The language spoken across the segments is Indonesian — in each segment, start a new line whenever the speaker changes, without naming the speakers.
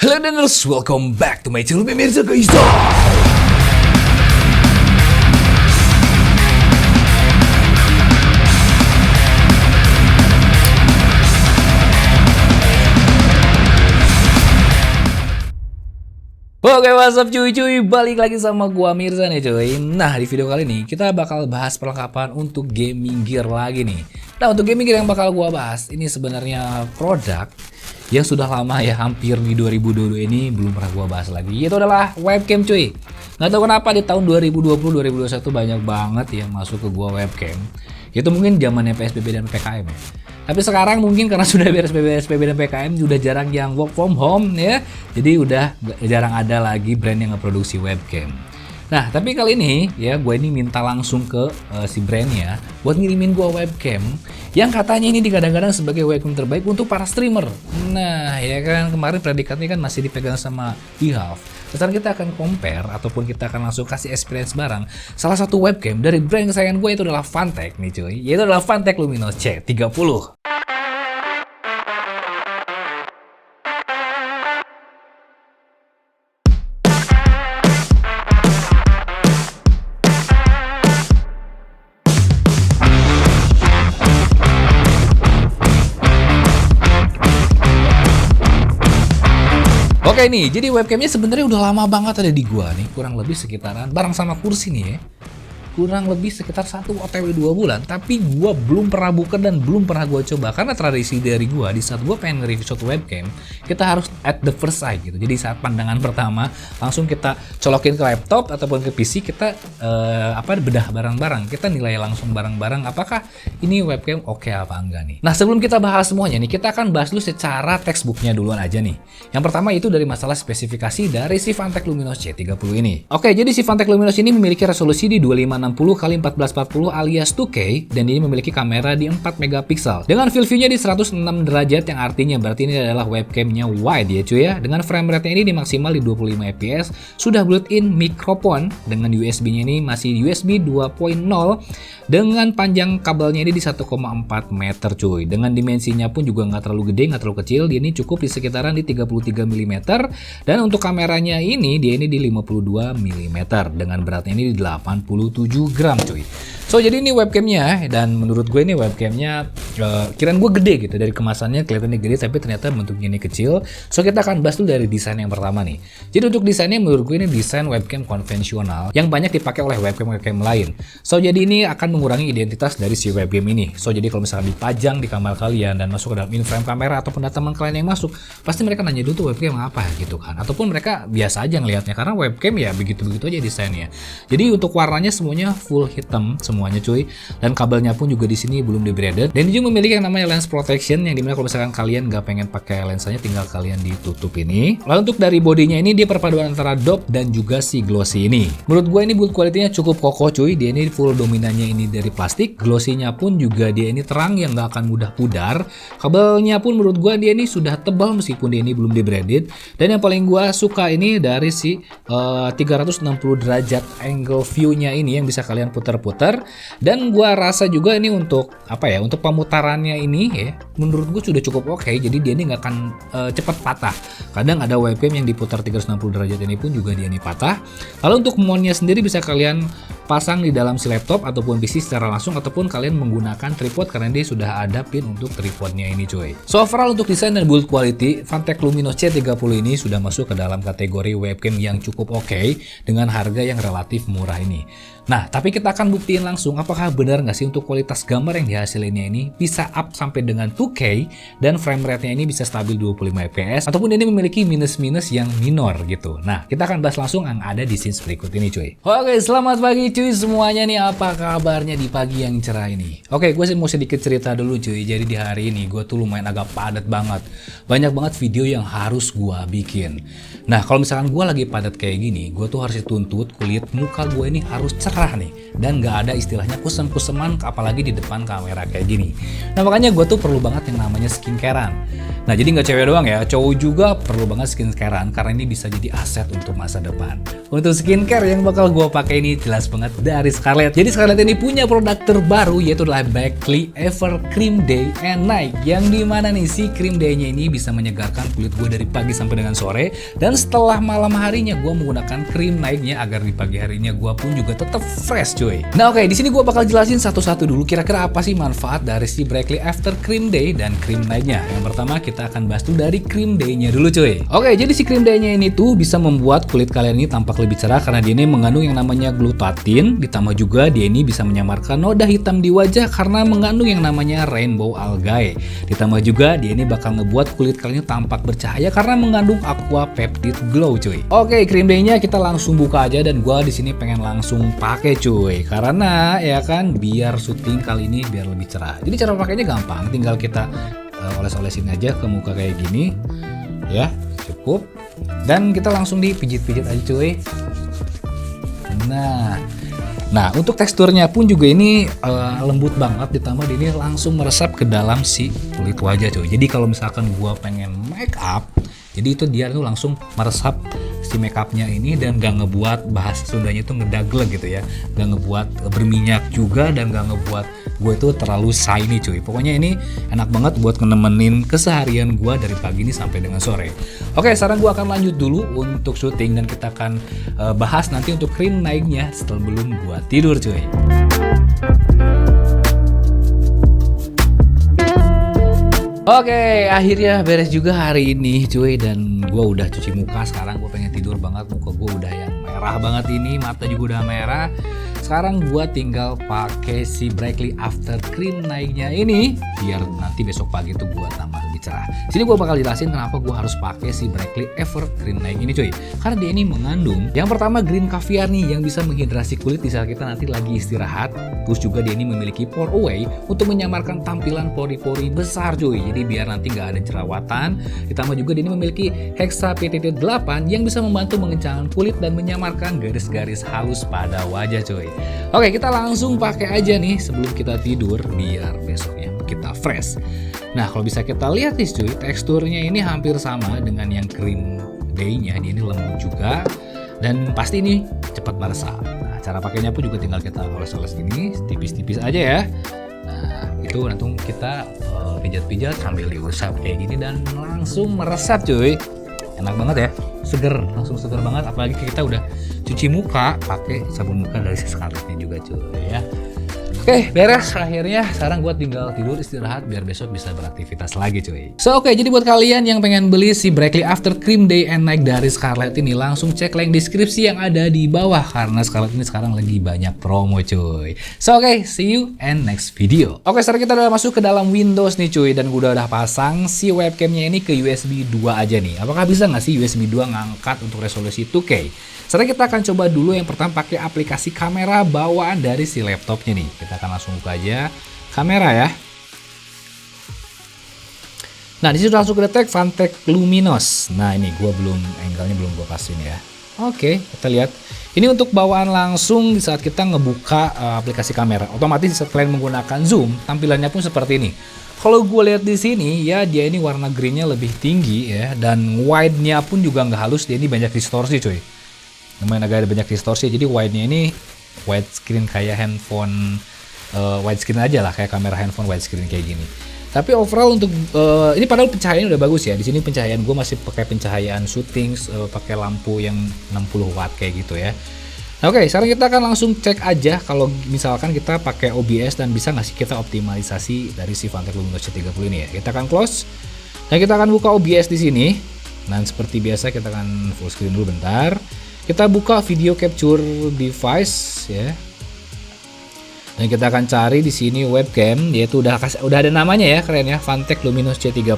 Hello Danners, welcome back to my channel pemirsa guys. Oke, what's up cuy, balik lagi sama gua Mirza nih cuy. Nah, di video kali ini kita bakal bahas perlengkapan untuk gaming gear lagi nih. Nah, untuk gaming gear yang bakal gua bahas ini sebenarnya produk yang sudah lama ya, hampir di 2022 ini belum pernah gua bahas lagi. Itu adalah webcam cuy. Nggak tahu kenapa di tahun 2020-2021 banyak banget yang masuk ke gua webcam. Itu mungkin zamannya PSBB dan PKM ya. Tapi sekarang mungkin karena sudah beres PSBB dan PKM udah jarang yang work from home ya. Jadi udah jarang ada lagi brand yang ngeproduksi webcam. Nah, tapi kali ini ya gue ini minta langsung ke si brandnya buat ngirimin gue webcam yang katanya ini digadang-gadang sebagai webcam terbaik untuk para streamer. Nah, ya kan kemarin predikatnya kan masih dipegang sama eHalf. Sekarang kita akan compare ataupun kita akan langsung kasih experience bareng salah satu webcam dari brand kesayangan gue, itu adalah Phanteks nih cuy. Yaitu adalah Phanteks Luminos C30. Oke nih, jadi webcamnya sebenarnya udah lama banget ada di gua nih, kurang lebih sekitaran bareng sama kursi nih ya. Kurang lebih sekitar 1 OTW 2 bulan, tapi gua belum pernah buka dan belum pernah gua coba karena tradisi dari gua di saat gua pengen nge-review suatu webcam, kita harus at the first sight gitu. Jadi saat pandangan pertama langsung kita colokin ke laptop ataupun ke PC, kita bedah barang-barang, kita nilai langsung barang-barang apakah ini webcam oke apa enggak nih. Nah, sebelum kita bahas semuanya nih, kita akan bahas dulu secara textbooknya duluan aja nih. Yang pertama itu dari masalah spesifikasi dari si Phanteks Luminos C30 ini. Oke, jadi si Phanteks Luminos ini memiliki resolusi di 2560x1440 alias 2K, dan ini memiliki kamera di 4 megapiksel dengan field view-nya di 106 derajat, yang artinya berarti ini adalah webcamnya wide ya cuy ya. Dengan frame rate-nya ini di maksimal di 25 fps, sudah built-in mikrofon dengan USB-nya ini masih USB 2.0 dengan panjang kabelnya ini di 1,4 meter cuy. Dengan dimensinya pun juga nggak terlalu gede, nggak terlalu kecil, dia ini cukup di sekitaran di 33 mm, dan untuk kameranya ini dia ini di 52 mm dengan beratnya ini di 87 gram cuy. So jadi ini webcamnya, dan menurut gue ini webcamnya kirain gue gede gitu, dari kemasannya kelihatannya gede tapi ternyata bentuknya ini kecil. So kita akan bahas dulu dari desain yang pertama nih. Jadi untuk desainnya menurut gue ini desain webcam konvensional yang banyak dipakai oleh webcam-webcam lain. So jadi ini akan mengurangi identitas dari si webcam ini. So jadi kalau misalnya dipajang di kamar kalian dan masuk ke dalam in-frame kamera ataupun ada teman kalian yang masuk, pasti mereka nanya dulu tuh webcam apa gitu kan. Ataupun mereka biasa aja ngelihatnya karena webcam ya begitu-begitu aja desainnya. Jadi untuk warnanya semuanya full hitam semuanya cuy, dan kabelnya pun juga di sini belum di braided, dan dia juga memiliki yang namanya lens protection, yang dimana kalau misalkan kalian nggak pengen pakai lensanya tinggal kalian ditutup ini. Lalu untuk dari bodinya ini dia perpaduan antara dope dan juga si glossy ini. Menurut gue ini build quality-nya cukup kokoh cuy, dia ini full dominannya ini dari plastik, glossy-nya pun juga dia ini terang yang nggak akan mudah pudar. Kabelnya pun menurut gue dia ini sudah tebal meskipun dia ini belum di braided, dan yang paling gue suka ini dari si 360 derajat angle view-nya ini yang bisa kalian putar-putar. Dan gua rasa juga ini untuk untuk pemutarannya ini ya, menurut gua sudah cukup oke. Jadi dia ini nggak akan cepat patah. Kadang ada webcam yang diputar 360 derajat ini pun juga dia ini patah. Lalu untuk mountnya sendiri bisa kalian pasang di dalam si laptop ataupun PC secara langsung, ataupun kalian menggunakan tripod karena dia sudah ada pin untuk tripodnya ini cuy. So overall untuk desain dan build quality, Phanteks Luminos C30 ini sudah masuk ke dalam kategori webcam yang cukup oke dengan harga yang relatif murah ini. Nah, tapi kita akan buktiin langsung apakah benar nggak sih untuk kualitas gambar yang dihasilinnya ini bisa up sampai dengan 2K dan frame rate-nya ini bisa stabil 25 fps, ataupun ini memiliki minus-minus yang minor gitu. Nah, kita akan bahas langsung yang ada di scenes berikut ini cuy. Oke, selamat pagi cuy semuanya nih, apa kabarnya di pagi yang cerah ini? Oke, gue mau sedikit cerita dulu cuy. Jadi di hari ini gue tuh lumayan agak padat banget. Banyak banget video yang harus gue bikin. Nah, kalau misalkan gue lagi padat kayak gini, gue tuh harus dituntut kulit muka gue ini harus cerah cerah nih, dan nggak ada istilahnya kusem-kuseman apalagi di depan kamera kayak gini. Nah makanya gue tuh perlu banget yang namanya skincarean. Nah jadi nggak cewek doang ya, cowok juga perlu banget skincarean karena ini bisa jadi aset untuk masa depan. Untuk skincare yang bakal gue pakai ini jelas banget dari Scarlett. Jadi Scarlett ini punya produk terbaru yaitu adalah Brightly Ever Cream Day and Night, yang dimana nih si Cream Day-nya ini bisa menyegarkan kulit gue dari pagi sampai dengan sore, dan setelah malam harinya gue menggunakan Cream Night-nya agar di pagi harinya gue pun juga tetap fresh cuy. Nah oke, di sini gue bakal jelasin satu-satu dulu kira-kira apa sih manfaat dari si Brightly After Cream Day dan Cream Night-nya. Yang pertama kita akan bahas dulu dari Cream Day-nya dulu cuy. Oke, jadi si Cream Day-nya ini tuh bisa membuat kulit kalian ini tampak lebih cerah karena dia ini mengandung yang namanya glutathione, ditambah juga dia ini bisa menyamarkan noda hitam di wajah karena mengandung yang namanya rainbow algae. Ditambah juga dia ini bakal ngebuat kulit kalian tampak bercahaya karena mengandung aqua peptide glow cuy. Oke, Cream Day-nya kita langsung buka aja dan gua di sini pengen langsung pakai cuy. Karena ya kan biar syuting kali ini biar lebih cerah. Jadi cara pakainya gampang, tinggal kita oles-olesin aja ke muka kayak gini. Ya, cukup. Dan kita langsung dipijit-pijit aja cuy. Nah untuk teksturnya pun juga ini lembut banget, ditambah ini langsung meresap ke dalam si kulit wajah cuy. Jadi kalau misalkan gua pengen make up, jadi itu dia tuh langsung meresap si make upnya ini dan gak ngebuat bahasa Sundanya itu ngedaglek gitu ya, gak ngebuat berminyak juga dan gak ngebuat gue itu terlalu shiny cuy. Pokoknya ini enak banget buat nemenin keseharian gue dari pagi ini sampai dengan sore. Oke, sekarang gue akan lanjut dulu untuk syuting dan kita akan bahas nanti untuk cream naiknya setelah belum gue tidur cuy. Oke, akhirnya beres juga hari ini cuy, dan gue udah cuci muka. Sekarang gue pengen tidur banget, muka gue udah yang merah banget ini, mata juga udah merah. Sekarang gue tinggal pakai si Brightly After Cream naiknya ini biar nanti besok pagi tuh gue tambah lebih cerah. Sini gue bakal jelasin kenapa gue harus pakai si Brightly Ever Cream naik ini cuy. Karena dia ini mengandung yang pertama green caviar nih yang bisa menghidrasi kulit di saat kita nanti lagi istirahat. Terus juga dia ini memiliki pour away untuk menyamarkan tampilan pori-pori besar cuy. Jadi biar nanti nggak ada jerawatan. Ditambah juga dia ini memiliki hexapeptide 8 yang bisa membantu mengencangkan kulit dan menyamarkan garis-garis halus pada wajah cuy. Oke, kita langsung pakai aja nih sebelum kita tidur biar besoknya kita fresh. Nah, kalau bisa kita lihat nih cuy, teksturnya ini hampir sama dengan yang cream day-nya. Dia ini lembut juga dan pasti ini cepat meresap. Nah, cara pakainya pun juga tinggal kita oles-oles gini, tipis-tipis aja ya. Nah, itu nanti kita pijat-pijat sambil diusap kayak gini dan langsung meresap cuy. Enak banget ya, seger, langsung seger banget. Apalagi kita udah cuci muka pakai sabun muka dari Scarlettnya juga cuy ya. Oke, beres akhirnya. Sekarang gue tinggal tidur istirahat biar besok bisa beraktivitas lagi cuy. Oke, jadi buat kalian yang pengen beli si Brightly After Cream Day and Night dari Scarlett ini, langsung cek link deskripsi yang ada di bawah karena Scarlett ini sekarang lagi banyak promo cuy. Oke, see you and next video. Oke, sekarang kita udah masuk ke dalam Windows nih cuy, dan gue udah pasang si webcamnya ini ke USB 2 aja nih. Apakah bisa nggak sih USB 2 ngangkat untuk resolusi 2K? Sekarang kita akan coba dulu yang pertama pakai aplikasi kamera bawaan dari si laptopnya nih. Kita akan langsung buka aja kamera ya. Nah, disitu langsung ke detect Vantech Luminos. Nah, ini angle-nya belum gue pasin ya. Oke, kita lihat. Ini untuk bawaan langsung di saat kita ngebuka aplikasi kamera. Otomatis saat kalian menggunakan zoom, tampilannya pun seperti ini. Kalau gue lihat di sini ya, dia ini warna greennya lebih tinggi ya, dan wide-nya pun juga nggak halus. Dia ini banyak distorsi cuy. Lumayan agak ada banyak distorsi, jadi wide-nya ini widescreen kayak handphone widescreen aja lah, kayak kamera handphone widescreen kayak gini. Tapi overall untuk ini padahal pencahayaannya udah bagus ya. Di sini pencahayaan gue masih pakai pencahayaan shooting, pakai lampu yang 60 watt kayak gitu ya. Nah, oke, sekarang kita akan langsung cek aja kalau misalkan kita pakai OBS dan bisa nggak sih kita optimalisasi dari si Vantech Luminos C30 ini ya. Kita akan close. Nah, kita akan buka OBS di sini. Nah, seperti biasa kita akan full screen dulu bentar. Kita buka video capture device ya. Dan kita akan cari di sini webcam, yaitu udah ada namanya ya, keren ya, Vantech Luminos C30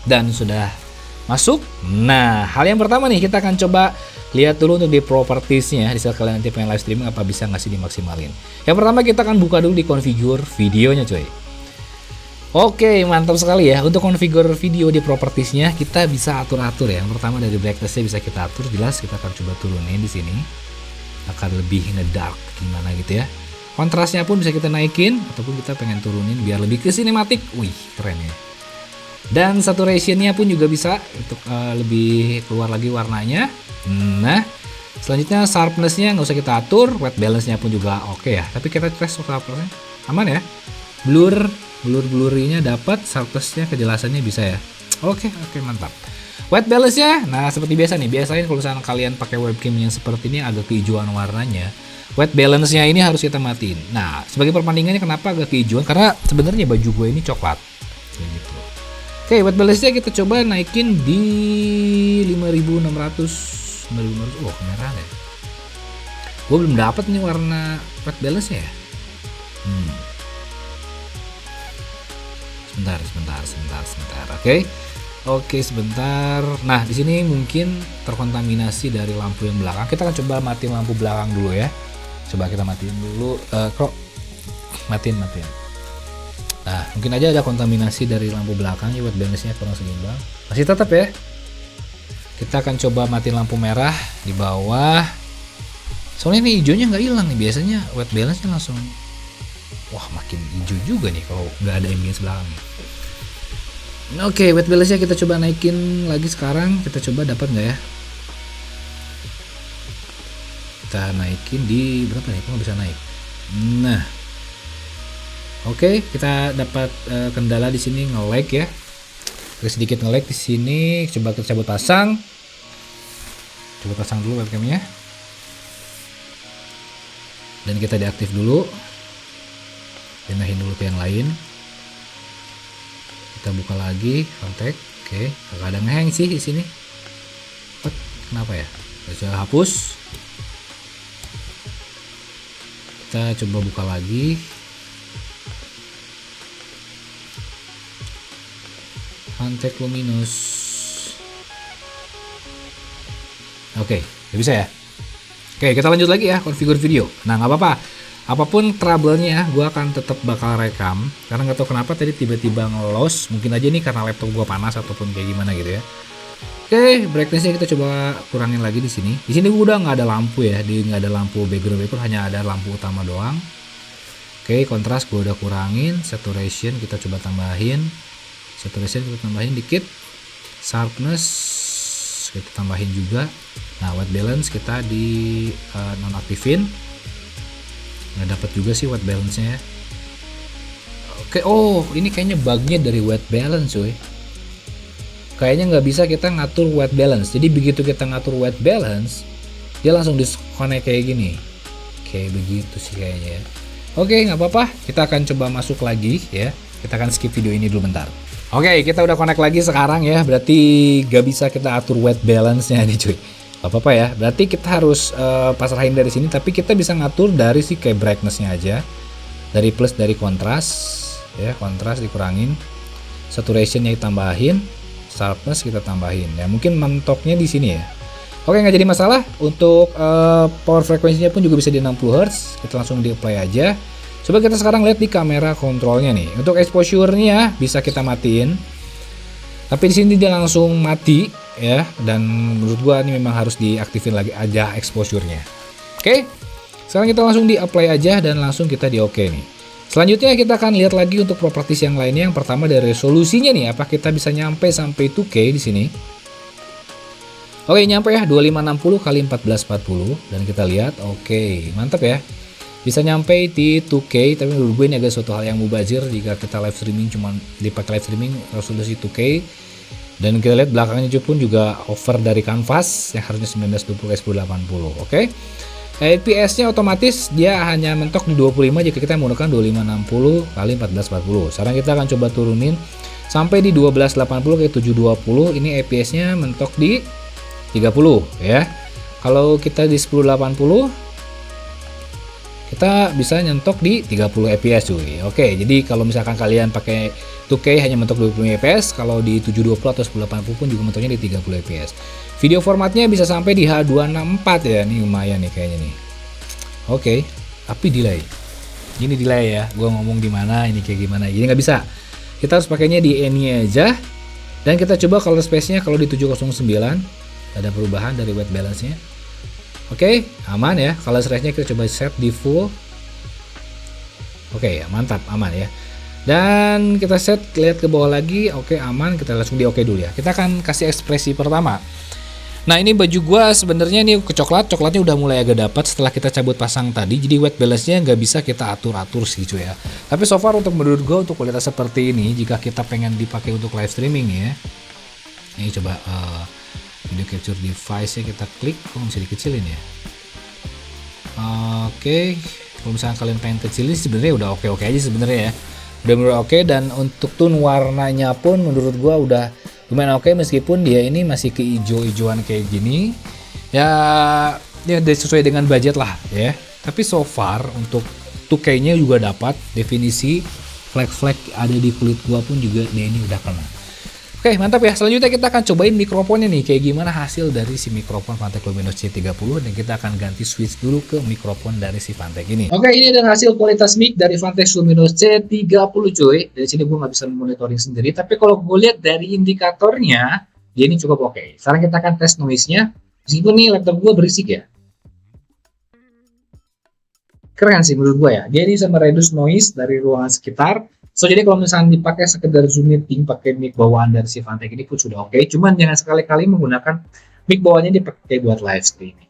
dan sudah masuk. Nah, hal yang pertama nih kita akan coba lihat dulu untuk di propertiesnya. Di saat kalian nanti pengen live streaming apa bisa nggak sih dimaksimalin. Yang pertama kita akan buka dulu di configure videonya coy. Oke, mantap sekali ya. Untuk configure video di propertiesnya kita bisa atur-atur ya. Yang pertama dari brightness-nya bisa kita atur, jelas kita akan coba turunin di sini. akan lebih ngedark gimana gitu ya. Kontrasnya pun bisa kita naikin ataupun kita pengen turunin biar lebih ke sinematik. Wih, keren ya. Dan saturationnya pun juga bisa untuk lebih keluar lagi warnanya. Nah, selanjutnya sharpness-nya nggak usah kita atur, white balance-nya pun juga oke ya. Tapi kita tes sharpness-nya aman ya. Blur-blurnya dapat, sharpness-nya kejelasannya bisa ya. Oke, mantap. White balance-nya, nah seperti biasa nih, biasain kalau misalnya kalian pakai webcam yang seperti ini agak kehijauan warnanya, white balance-nya ini harus kita matiin. Nah, sebagai perbandingannya kenapa agak kehijauan? Karena sebenarnya baju gue ini coklat. Gitu. Oke, white balance-nya kita coba naikin di 5600. Oh, merah deh. Gue belum dapat nih warna white balance-nya ya. Sebentar. Oke, sebentar. Nah, di sini mungkin terkontaminasi dari lampu yang belakang. Kita akan coba matiin lampu belakang dulu ya. Coba kita matiin dulu. Matiin. Nah, mungkin aja ada kontaminasi dari lampu belakang ya, white balance-nya kurang seimbang. Masih tetap ya. Kita akan coba matiin lampu merah di bawah. Soalnya ini hijaunya nggak hilang nih. Biasanya white balance-nya langsung, wah makin hijau juga nih kalau nggak ada ambience belakang. Oke, white balance-nya kita coba naikin lagi sekarang. Kita coba dapat nggak ya? Kita naikin di berapa nih? Kok bisa naik? Nah, oke, kita dapat kendala di sini nge-lag ya. Sedikit nge-lag di sini. Coba kita cabut pasang. Coba pasang dulu webcamnya. Dan kita deaktif dulu. Pindahin dulu ke yang lain. Kita buka lagi kontak. Oke, agak ada ngehang sih di sini. Kenapa ya? Kita coba hapus. Kita coba buka lagi. Kontak luminous. Oke, udah bisa ya. Oke, kita lanjut lagi ya konfigur video. Nah, nggak apa-apa. Apapun trouble-nya, gue akan tetap bakal rekam. Karena nggak tahu kenapa tadi tiba-tiba ngelos. Mungkin aja nih karena laptop gue panas ataupun kayak gimana gitu ya. Oke, brightness-nya kita coba kurangin lagi di sini. Di sini gue udah nggak ada lampu ya, nggak ada lampu background, hanya ada lampu utama doang. Oke, kontras gue udah kurangin, saturation kita coba tambahin, dikit, sharpness kita tambahin juga. Nah, white balance kita di nonaktifin. Nggak dapat juga sih white balance-nya. Oke, oh ini kayaknya bugnya dari white balance cuy. Kayaknya nggak bisa kita ngatur white balance. Jadi begitu kita ngatur white balance, dia langsung disconnect kayak gini. Kayak begitu sih kayaknya ya. Oke, nggak apa-apa. Kita akan coba masuk lagi ya. Kita akan skip video ini dulu bentar. Oke, kita udah connect lagi sekarang ya. Berarti nggak bisa kita atur white balance-nya nih cuy. Gak apa-apa ya. Berarti kita harus pasrahin dari sini. Tapi kita bisa ngatur dari si kayak brightness-nya aja. Dari plus, dari kontras ya, kontras dikurangin, saturation-nya ditambahin, sharpness kita tambahin ya. Mungkin mentoknya di sini ya. Oke, nggak jadi masalah. Untuk power frekuensinya pun juga bisa di 60 Hz. Kita langsung di apply aja. Coba kita sekarang lihat di kamera kontrolnya nih. Untuk exposure-nya bisa kita matiin. Tapi di sini dia langsung mati ya, dan menurut gua ini memang harus diaktifin lagi aja exposure-nya. Oke. Sekarang kita langsung di apply aja dan langsung kita di oke nih. Selanjutnya kita akan lihat lagi untuk properties yang lainnya. Yang pertama dari resolusinya nih, apa kita bisa nyampe sampai 2K di sini? Oke, nyampe ya 2560 x 1440 dan kita lihat oke, mantap ya. Bisa nyampe di 2K, tapi menurut gue ini agak suatu hal yang mubazir jika kita live streaming cuman dipakai live streaming resolusi 2K. Dan kita lihat belakangnya pun juga over dari kanvas yang harusnya 1920 x 1080. Oke. FPS-nya otomatis dia hanya mentok di 25 jika kita menggunakan 2560 x 1440. Sekarang kita akan coba turunin sampai di 1280 x 720. Ini FPS-nya mentok di 30 ya. Kalau kita di 1080 kita bisa nyentok di 30 fps cuy. Oke, jadi kalau misalkan kalian pakai 2K hanya mentok 20 fps, kalau di 720 atau 1080 pun juga mentoknya di 30 fps. Video formatnya bisa sampai di H264 ya. Ini lumayan nih kayaknya nih. Oke, tapi delay. Ini delay ya. Gua ngomong di mana, ini kayak gimana. Jadi nggak bisa. Kita harus pakainya di any aja. Dan kita coba color space-nya kalau di 709 ada perubahan dari white balance-nya. Oke, aman ya. Color range-nya kita coba set di full. Oke ya, mantap, aman ya. Dan kita set, lihat ke bawah lagi. Oke, aman. Kita langsung di oke dulu ya. Kita akan kasih ekspresi pertama. Nah, ini baju gua sebenarnya ini ke coklat. Coklatnya udah mulai agak dapat setelah kita cabut pasang tadi. Jadi white balance-nya nggak bisa kita atur-atur sih cuy ya. Tapi so far untuk menurut gua untuk kualitas seperti ini, jika kita pengen dipakai untuk live streaming ya. Ini coba video capture device-nya kita klik. Kok bisa dikecilin ya? Oke. Kalau misalnya kalian pengen kecilin sebenarnya udah oke-oke aja sebenarnya ya. Udah menurut oke, dan untuk tone warnanya pun menurut gua udah lumayan oke, meskipun dia ini masih keijo-ijoan kayak gini ya, sesuai dengan budget lah ya. Tapi so far untuk 2K-nya juga dapat definisi, flag-flag ada di kulit gua pun juga dia ini udah kena. Oke, mantap ya. Selanjutnya kita akan cobain mikrofonnya nih, kayak gimana hasil dari si mikrofon Fantech Luminos C30, dan kita akan ganti switch dulu ke mikrofon dari si Fantech ini. Oke, ini adalah hasil kualitas mic dari Fantech Luminos C30 cuy. Dari sini gue nggak bisa monitoring sendiri, tapi kalau gue lihat dari indikatornya, dia ini cukup oke. Sekarang kita akan tes noise-nya. Meskipun nih laptop gue berisik ya. Keren sih menurut gue ya. Dia ini bisa mereduce noise dari ruangan sekitar. So, jadi kalau misalnya dipakai sekedar Zoom meeting pakai mic bawaan dari si Fantech ini pun sudah oke. Cuman jangan sekali-kali menggunakan mic bawaannya dipakai buat live streaming.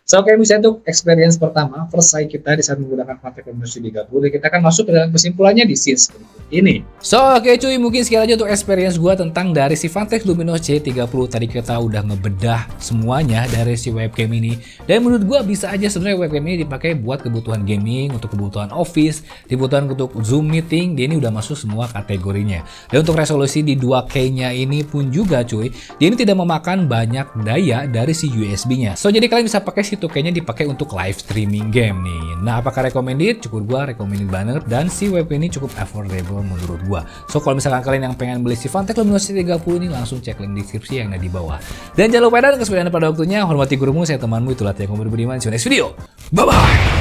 So, oke, misalnya untuk experience pertama, first sight kita di saat menggunakan Fantech Luminos C30, kita akan masuk ke dalam kesimpulannya di scene seperti ini. So, oke cuy, mungkin sekian aja untuk experience gua tentang dari si Fantech Luminos C30. Tadi kita udah ngebedah semuanya dari si webcam ini. Dan menurut gua bisa aja sebenarnya webcam ini dipakai buat kebutuhan gaming, untuk kebutuhan office, kebutuhan untuk Zoom meeting. Dia ini udah masuk semua kategorinya. Dan untuk resolusi di 2K-nya ini pun juga cuy, dia ini tidak memakan banyak daya dari si USB-nya. So, jadi kalian bisa pakai si 2K-nya dipakai untuk live streaming game nih. Nah, apakah recommended? Cukup gua recommended banget, dan si webcam ini cukup affordable menurut gua. So, kalau misalkan kalian yang pengen beli si Fantech Luminos C30 ini, langsung cek link deskripsi yang ada di bawah. Dan jangan lupa dan kesempatan pada waktunya, hormati gurumu, saya temanmu, itulah yang Komar Budiman. See you next video. Bye bye.